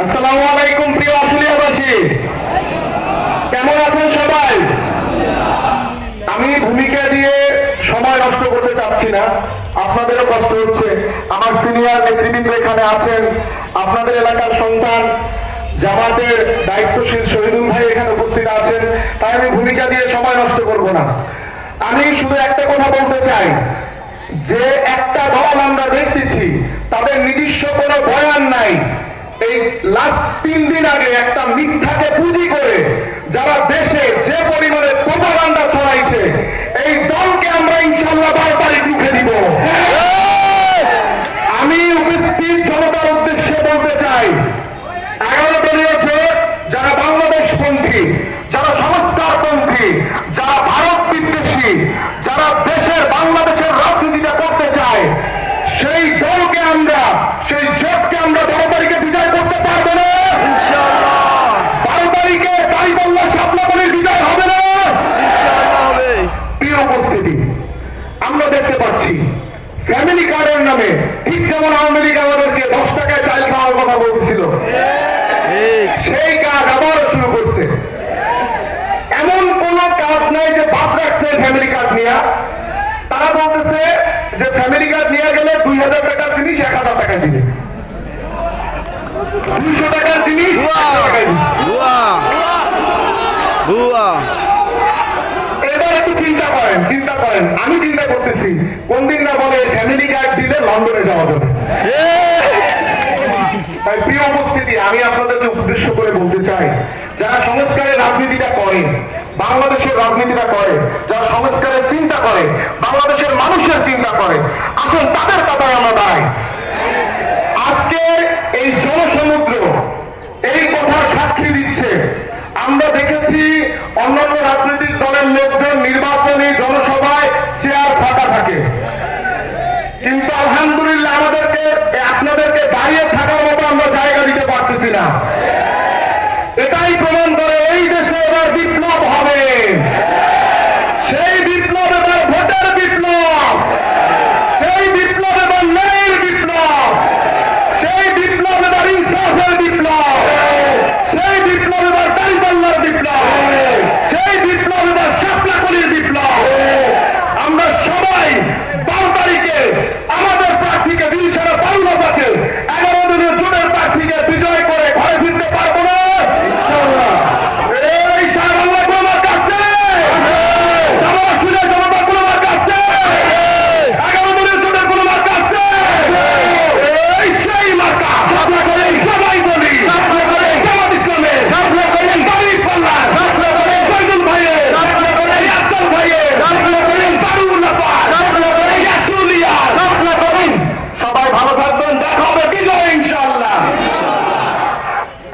আসসালামু আলাইকুম প্রিয় আশুলিয়াবাসী, কেমন আছেন সবাই? আমি ভূমিকা দিয়ে সময় নষ্ট করতে চাচ্ছি না, আপনাদেরও কষ্ট হচ্ছে। আমার সিনিয়র নেতৃবৃন্দ এখানে আছেন, আপনাদের এলাকার সন্তান জামাতের দায়িত্বশীল শহীদুল ভাই এখানে উপস্থিত আছেন, তাই আমি ভূমিকা দিয়ে সময় নষ্ট করব না। আমি শুধু একটা কথা বলতে চাই যে একটা দল আমরা দেখতেছি তাদের নিজস্ব কোনো বয়ান নাই। এই লাস্ট 3 দিন আগে একটা মিথ্যাকে পুঁজি করে যারা দেশে যে পরিমাণে প্রোপাগান্ডা ছড়াইছে, এই দলকে আমরা ইনশাআল্লাহ 12 তারিখ রুখে দিব। আমি উপস্থিত জনতার উদ্দেশ্যে বলতে চাই, 11 দলীয় জোট যারা বাংলাদেশপন্থী, যারা সংস্কারপন্থী, যারা ভারত বিদ্বেষী, যারা দেশের বাংলাদেশের রাজনীতিটা করতে চায়, সেই দলকে আমরা, সেই জোটকে আমরা 12 তারিখে বিজয় করতে পারবো না। ইনশাআল্লাহ 12 তারিখে দাঁড়িপাল্লা শাপলাবলীর বিজয় হবে না। ইনশাআল্লাহ হবে। প্রিয় উপস্থিতি, আমরা দেখতে পাচ্ছি ফ্যামিলি কার্ডের নামে ঠিক যেমন আওয়ামী লীগ আমাদেরকে 10 টাকায় চাল খাওয়ার কথা বলছিল, সেই কাজ আবারও শুরু করছে। এমন কোন কাজ নাই যে বাদ রাখছে ফ্যামিলি কার্ড নিয়ে। তারা বলতেছে যে ফ্যামিলি কার্ড নিয়ে গেলে 2000 টাকার জিনিস 1000 টাকা দিবে, 200 টাকার জিনিস 100 টাকা দিবে। ভুয়া ভুয়া এবার একটু চিন্তা করেন, আমি চিন্তা করতেছি কোন দিন না বলে ফ্যামিলি কার্ড দিলে লন্ডনে যাওয়া যাবে। তাই প্রিয় উপস্থিতি, আমি আপনাদেরকে উদ্দেশ্য করে বলতে চাই, যারা সংস্কারের রাজনীতিটা করে, বাংলাদেশের রাজনীতিটা করে, যারা সংস্কারের চিন্তা করে, বাংলাদেশের মানুষের চিন্তা করে, আসুন তাদের কথায় আমরা দাঁড়াই। আজকে এই জনসমুদ্র এই কথার সাক্ষী দিচ্ছে। আমরা দেখেছি অন্যান্য রাজনৈতিক দলের লোকজন নির্বাচনী জনসভায় চেয়ার ফাঁকা থাকে, কিন্তু আলহামদুলিল্লাহ আপনাদেরকে দাঁড়িয়ে থাকার মতো আমরা জায়গা দিতে পারতেছি না।